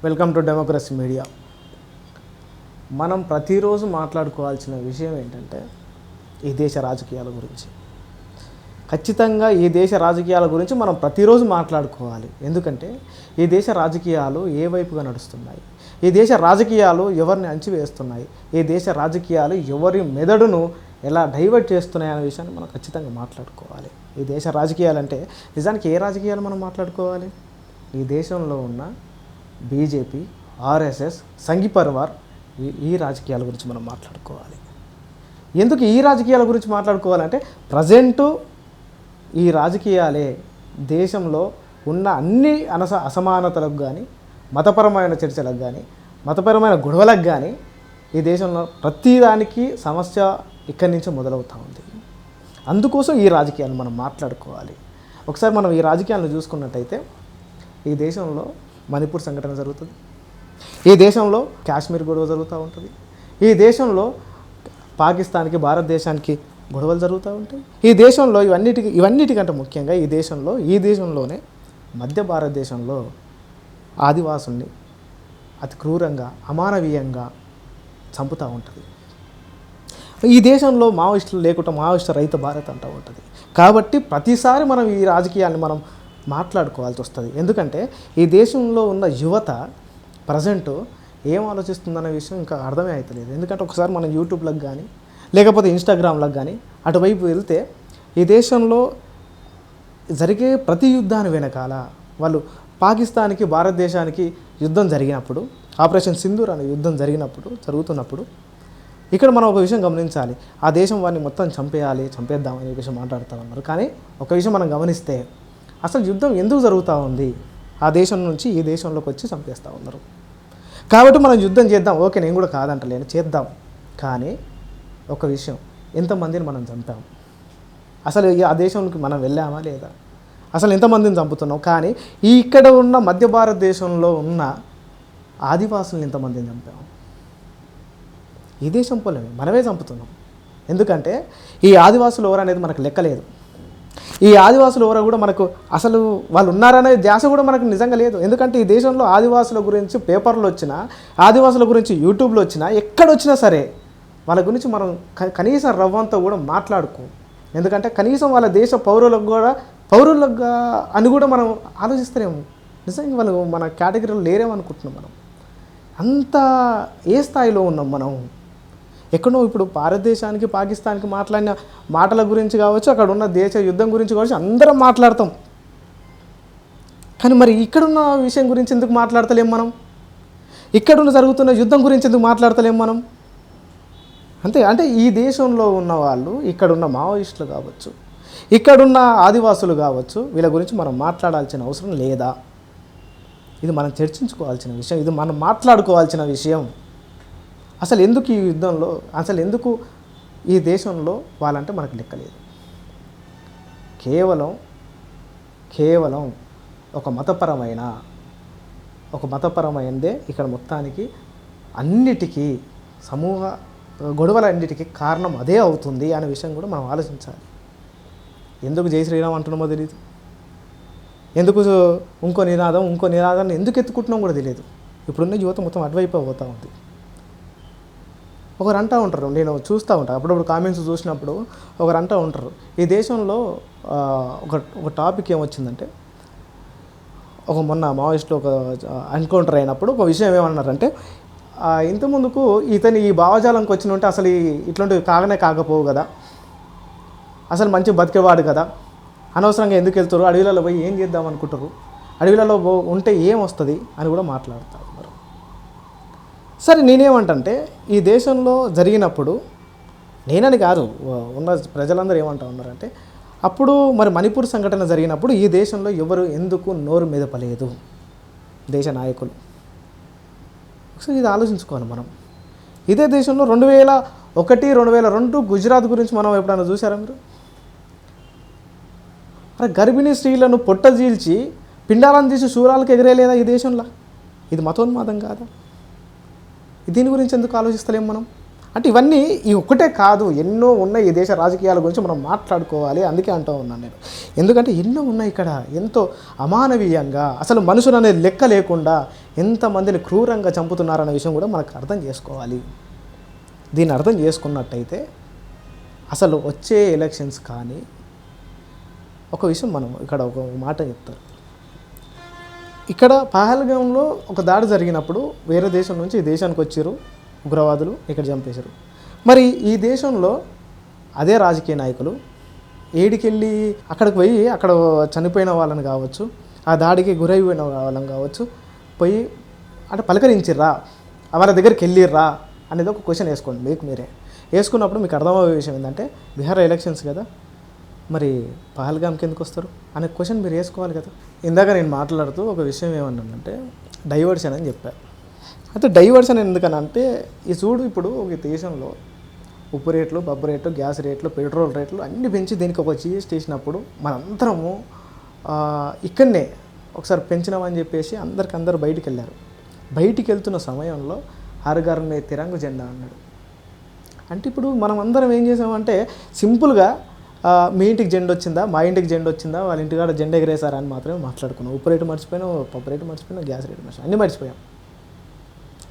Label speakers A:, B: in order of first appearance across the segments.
A: Welcome to democracy media. మనం ప్రతిరోజు మాట్లాడుకోవాల్సిన విషయం ఏంటంటే ఈ దేశ రాజకీయాల గురించి. ఖచ్చితంగా ఈ దేశ రాజకీయాల గురించి మనం ప్రతిరోజు మాట్లాడుకోవాలి. ఎందుకంటే ఈ దేశ రాజకీయాలు ఏ వైపుగా నడుస్తున్నాయి, ఈ దేశ రాజకీయాలు ఎవరిని అంచివేస్తున్నాయి, ఈ దేశ రాజకీయాలు ఎవరి మెదడును ఎలా డైవర్ట్ చేస్తున్నాయి అనే విషయాన్ని మనం ఖచ్చితంగా మాట్లాడుకోవాలి. ఈ దేశ రాజకీయాలు అంటే నిజానికి ఏ రాజకీయాలు మనం మాట్లాడుకోవాలి? ఈ దేశంలో ఉన్న బీజేపీ, ఆర్ఎస్ఎస్, సంఘీ పరివార్ ఈ రాజకీయాల గురించి మనం మాట్లాడుకోవాలి. ఎందుకు ఈ రాజకీయాల గురించి మాట్లాడుకోవాలంటే ప్రజెంటు ఈ రాజకీయాలే దేశంలో ఉన్న అన్ని అసమానతలకు కానీ, మతపరమైన చర్చలకు కానీ, మతపరమైన గొడవలకు కానీ ఈ దేశంలో ప్రతిదానికి సమస్య ఇక్కడి నుంచి మొదలవుతూ ఉంది. అందుకోసం ఈ రాజకీయాలు మనం మాట్లాడుకోవాలి. ఒకసారి మనం ఈ రాజకీయాలను చూసుకున్నట్టయితే ఈ దేశంలో మణిపూర్ సంఘటన జరుగుతుంది, ఈ దేశంలో కాశ్మీర్ గొడవ జరుగుతూ ఉంటుంది, ఈ దేశంలో పాకిస్తాన్కి భారతదేశానికి గొడవలు జరుగుతూ ఉంటాయి. ఈ దేశంలో ఇవన్నిటికంటే ముఖ్యంగా ఈ దేశంలోనే మధ్య భారతదేశంలో ఆదివాసుల్ని అతి క్రూరంగా అమానవీయంగా చంపుతూ ఉంటుంది. ఈ దేశంలో మావోయిస్టులు లేకుండా మావోయిస్టు రహిత భారత్ అంటూ ఉంటుంది. కాబట్టి ప్రతిసారి మనం ఈ రాజకీయాన్ని మనం మాట్లాడుకోవాల్సి వస్తుంది. ఎందుకంటే ఈ దేశంలో ఉన్న యువత ప్రజెంటు ఏం ఆలోచిస్తుందనే విషయం ఇంకా అర్థమే అవుతలేదు. ఎందుకంటే ఒకసారి మనం యూట్యూబ్లకు కానీ లేకపోతే ఇన్స్టాగ్రామ్లకు కానీ అటువైపు వెళ్తే ఈ దేశంలో జరిగే ప్రతి యుద్ధాన్ని వెనకాల వాళ్ళు పాకిస్తాన్కి భారతదేశానికి యుద్ధం జరిగినప్పుడు, ఆపరేషన్ సింధూర్ అనే యుద్ధం జరుగుతున్నప్పుడు ఇక్కడ మనం ఒక విషయం గమనించాలి. ఆ దేశం వారిని మొత్తం చంపేద్దామనే విషయం మాట్లాడుతూ ఉన్నారు. కానీ ఒక విషయం మనం గమనిస్తే అసలు యుద్ధం ఎందుకు జరుగుతూ ఉంది? ఆ దేశం నుంచి ఈ దేశంలోకి వచ్చి చంపేస్తూ ఉన్నారు. కాబట్టి మనం యుద్ధం చేద్దాం, ఓకే, నేను కూడా కాదంటలేను, చేద్దాం. కానీ ఒక విషయం, ఎంతమందిని మనం చంపాం? అసలు ఆ దేశంలోకి మనం వెళ్ళామా లేదా? అసలు ఎంతమందిని చంపుతున్నాం? కానీ ఇక్కడ ఉన్న మధ్య భారతదేశంలో ఉన్న ఆదివాసులను ఎంతమందిని చంపాం? ఈ దేశం పోలేమే, మనమే చంపుతున్నాం. ఎందుకంటే ఈ ఆదివాసులు ఎవరు అనేది మనకు లెక్కలేదు. ఈ ఆదివాసులు ఎవరో కూడా మనకు అసలు వాళ్ళు ఉన్నారనే ధ్యాస కూడా మనకు నిజంగా లేదు. ఎందుకంటే ఈ దేశంలో ఆదివాసుల గురించి పేపర్లు వచ్చినా, ఆదివాసుల గురించి యూట్యూబ్లో వచ్చినా, ఎక్కడొచ్చినా సరే వాళ్ళ గురించి మనం కనీసం రవ్వంతో కూడా మాట్లాడుకో. ఎందుకంటే కనీసం వాళ్ళ దేశ పౌరులుగా అని కూడా మనం ఆలోచిస్తలేము. నిజంగా వాళ్ళు మన కేటగిరీలో లేరేమనుకుంటున్నాం. మనం అంత ఏ స్థాయిలో ఉన్నాం మనం? ఎక్కడో ఇప్పుడు భారతదేశానికి పాకిస్తాన్కి మాట్లాడిన మాటల గురించి కావచ్చు, అక్కడ ఉన్న దేశ యుద్ధం గురించి కావచ్చు, అందరం మాట్లాడతాం. కానీ మరి ఇక్కడున్న విషయం గురించి ఎందుకు మాట్లాడతలేం మనం? ఇక్కడున్న జరుగుతున్న యుద్ధం గురించి ఎందుకు మాట్లాడతలేం మనం? అంటే ఈ దేశంలో ఉన్న వాళ్ళు, ఇక్కడున్న మావోయిస్టులు కావచ్చు, ఇక్కడున్న ఆదివాసులు కావచ్చు, వీళ్ళ గురించి మనం మాట్లాడాల్సిన అవసరం లేదా? ఇది మనం చర్చించుకోవాల్సిన విషయం, ఇది మనం మాట్లాడుకోవాల్సిన విషయం. అసలు ఎందుకు ఈ యుద్ధంలో, అసలు ఎందుకు ఈ దేశంలో వాళ్ళంటే మనకు లెక్కలేదు. కేవలం ఒక మతపరమైనదే ఇక్కడ మొత్తానికి అన్నిటికీ సమూహ గొడవలన్నిటికీ కారణం అదే అవుతుంది అనే విషయం కూడా మనం ఆలోచించాలి. ఎందుకు జై శ్రీరామ్ అంటున్నామో తెలియదు, ఎందుకు ఇంకో నినాదాన్ని ఎందుకు ఎత్తుకుంటున్నాం కూడా తెలియదు. ఇప్పుడున్న యువత మొత్తం అటువైపు పోతూ ఉంది. ఒకరు అంటూ ఉంటారు, నేను చూస్తూ ఉంటాను అప్పుడప్పుడు కామెంట్స్ చూసినప్పుడు, ఒకరు అంటూ ఉంటారు, ఈ దేశంలో ఒక టాపిక్ ఏమొచ్చిందంటే, మొన్న మావోయిస్టులో ఒక ఎన్కౌంటర్ అయినప్పుడు ఒక విషయం ఏమన్నారంటే, ఇంతకుముందుకు ఇతని ఈ భావజాలంకి వచ్చిన ఉంటే అసలు ఇట్లాంటివి కాకపోవు కదా, అసలు మంచి బతికేవాడు కదా, అనవసరంగా ఎందుకు వెళ్తారు, అడవిలలో పోయి ఏం చేద్దాం అనుకుంటారు, అడవిలలో ఉంటే ఏం వస్తుంది అని కూడా మాట్లాడుతూ ఉన్నారు. సరే, నేనేమంటే ఈ దేశంలో జరిగినప్పుడు, నేనని కాదు, ఉన్న ప్రజలందరూ ఏమంటా ఉన్నారంటే, అప్పుడు మరి మణిపూర్ సంఘటన జరిగినప్పుడు ఈ దేశంలో ఎవరు ఎందుకు నోరు మెదపలేదు దేశ నాయకులు? ఒకసారి ఇది ఆలోచించుకోవాలి మనం. ఇదే దేశంలో 2001, 2002 గుజరాత్ గురించి మనం ఎప్పుడైనా చూసారా మీరు? అరే, గర్భిణీ స్త్రీలను పొట్ట చీల్చి పిండాలను తీసి శూరాలకు ఎగిరేయలేదా ఈ దేశంలో? ఇది మతోన్మాదం కాదా? దీని గురించి ఎందుకు ఆలోచిస్తలేం మనం? అంటే ఇవన్నీ ఈ ఒక్కటే కాదు, ఎన్నో ఉన్నాయి ఈ దేశ రాజకీయాల గురించి మనం మాట్లాడుకోవాలి. అందుకే అంటూ ఉన్నాను నేను. ఎందుకంటే ఎన్నో ఉన్నాయి ఇక్కడ, ఎంతో అమానవీయంగా, అసలు మనుషులు అనేది లెక్క లేకుండా ఎంతమందిని క్రూరంగా చంపుతున్నారన్న విషయం కూడా మనకు అర్థం చేసుకోవాలి. దీన్ని అర్థం చేసుకున్నట్టయితే అసలు వచ్చే ఎలక్షన్స్ కానీ ఒక విషయం మనం ఇక్కడ ఒక మాట చెప్తారు. ఇక్కడ పహల్గాంలో ఒక దాడి జరిగినప్పుడు వేరే దేశం నుంచి ఈ దేశానికి వచ్చారు ఉగ్రవాదులు, ఇక్కడ చంపేశారు. మరి ఈ దేశంలో అదే రాజకీయ నాయకులు ఏడికెళ్ళి అక్కడికి పోయి అక్కడ చనిపోయిన వాళ్ళని కావచ్చు, ఆ దాడికి గురైపోయిన వాళ్ళని కావచ్చు, పోయి అంటే పలకరించిర్రా, వాళ్ళ దగ్గరికి వెళ్ళిర్రా అనేది ఒక క్వశ్చన్ వేసుకోండి మీకు మీరే. వేసుకున్నప్పుడు మీకు అర్థమయ్యే విషయం ఏంటంటే బీహార్ ఎలక్షన్స్ కదా, మరి పహల్గామ్కి ఎందుకు వస్తారు అనే క్వశ్చన్ మీరు వేసుకోవాలి కదా. ఇందాక నేను మాట్లాడుతూ ఒక విషయం ఏమన్నానంటే డైవర్షన్ అని చెప్పాను. అయితే డైవర్షన్ ఎందుకనంటే ఈ చూడు, ఇప్పుడు ఒక దేశంలో ఉప్పు రేట్లు, పప్పు రేట్లు, గ్యాస్ రేట్లు, పెట్రోల్ రేట్లు అన్నీ పెంచి దీనికి ఒక జిఎస్టీ వేసినప్పుడు మనందరము ఇక్కడనే ఒకసారి పెంచినామని చెప్పేసి అందరు బయటికి వెళ్ళారు. బయటికి వెళ్తున్న సమయంలో హర్ ఘర్ మే తిరంగ జెండా అన్నాడు. అంటే ఇప్పుడు మనం అందరం ఏం చేసామంటే సింపుల్గా మీ ఇంటికి జెండా వచ్చిందా, మా ఇంటికి జెండా వచ్చిందా, వాళ్ళ ఇంటికాడ జెండా ఎగరేసారా అని మాత్రమే మాట్లాడుకున్నాం. ఉప్పు రేటు మర్చిపోయినాం, పప్పు రేటు మర్చిపోయినాం, గ్యాస్ రేటు మర్చిపోయాం, అన్నీ మర్చిపోయాం.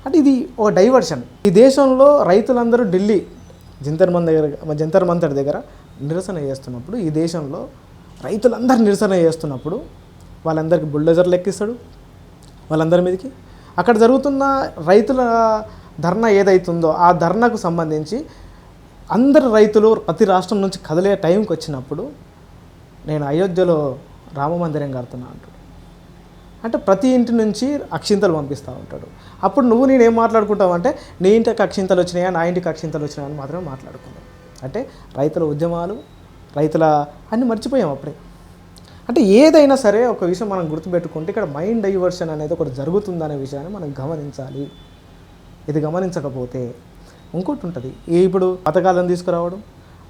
A: అంటే ఇది ఒక డైవర్షన్. ఈ దేశంలో రైతులందరూ ఢిల్లీ జంతర్ మంతర్ దగ్గర నిరసన చేస్తున్నప్పుడు, ఈ దేశంలో రైతులందరూ నిరసన చేస్తున్నప్పుడు వాళ్ళందరికీ బుల్డోజర్లు ఎక్కిస్తాడు వాళ్ళందరి మీదకి. అక్కడ జరుగుతున్న రైతుల ధర్నా ఏదైతుందో ఆ ధర్నాకు సంబంధించి అందరు రైతులు ప్రతి రాష్ట్రం నుంచి కదిలే టైంకి వచ్చినప్పుడు నేను అయోధ్యలో రామ మందిరం కడుతున్నా అంటాడు. అంటే ప్రతి ఇంటి నుంచి అక్షింతలు పంపిస్తూ ఉంటాడు. అప్పుడు నువ్వు నేనేం మాట్లాడుకుంటావు అంటే నీ ఇంటికి అక్షింతలు వచ్చినాయా, నా ఇంటికి అక్షింతలు వచ్చినాయా అని మాత్రమే మాట్లాడుకున్నాం. అంటే రైతుల ఉద్యమాలు, రైతుల అన్నీ మర్చిపోయాం అప్పుడే. అంటే ఏదైనా సరే ఒక విషయం మనం గుర్తుపెట్టుకుంటే ఇక్కడ మైండ్ డైవర్షన్ అనేది ఒకటి జరుగుతుందనే విషయాన్ని మనం గమనించాలి. ఇది గమనించకపోతే ఇంకోటి ఉంటుంది. ఇప్పుడు పథకాలను తీసుకురావడం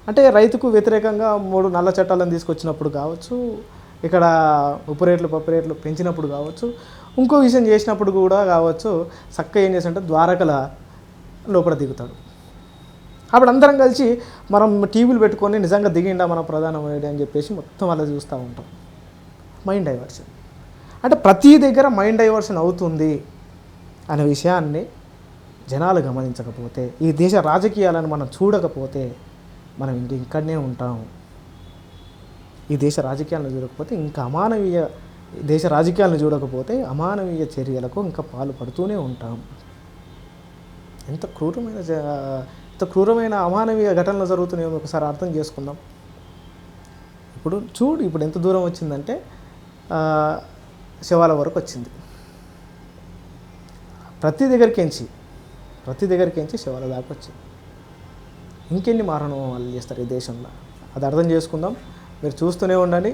A: అంటే రైతుకు వ్యతిరేకంగా 3 నల్ల చట్టాలను తీసుకొచ్చినప్పుడు కావచ్చు, ఇక్కడ ఉప్పు రేట్లు పప్పు రేట్లు పెంచినప్పుడు కావచ్చు, ఇంకో విషయం చేసినప్పుడు కూడా కావచ్చు, చక్కగా ఏం చేస్తుంటే ద్వారకల లోపల దిగుతాడు. అప్పుడు అందరం కలిసి మనం టీవీలు పెట్టుకొని నిజంగా దిగిండా మన ప్రధానమంత్రి అని చెప్పేసి మొత్తం అలా చూస్తూ ఉంటాం. మైండ్ డైవర్షన్ అంటే ప్రతి దగ్గర మైండ్ డైవర్షన్ అవుతుంది అనే విషయాన్ని జనాలు గమనించకపోతే, ఈ దేశ రాజకీయాలను మనం చూడకపోతే మనం ఇక్కడనే ఉంటాం. ఈ దేశ రాజకీయాలను చూడకపోతే ఇంకా దేశ రాజకీయాలను చూడకపోతే అమానవీయ చర్యలకు ఇంకా పాల్పడుతూనే ఉంటాం. ఎంత క్రూరమైన అమానవీయ ఘటనలు జరుగుతున్నాయో ఒకసారి అర్థం చేసుకుందాం. ఇప్పుడు ఎంత దూరం వచ్చిందంటే శవాల వరకు వచ్చింది. ప్రతి దగ్గరికించి శవాల దాకా వచ్చింది. ఇంకెన్ని మారణం వాళ్ళు చేస్తారు ఈ దేశంలో, అది అర్థం చేసుకుందాం. మీరు చూస్తూనే ఉండండి.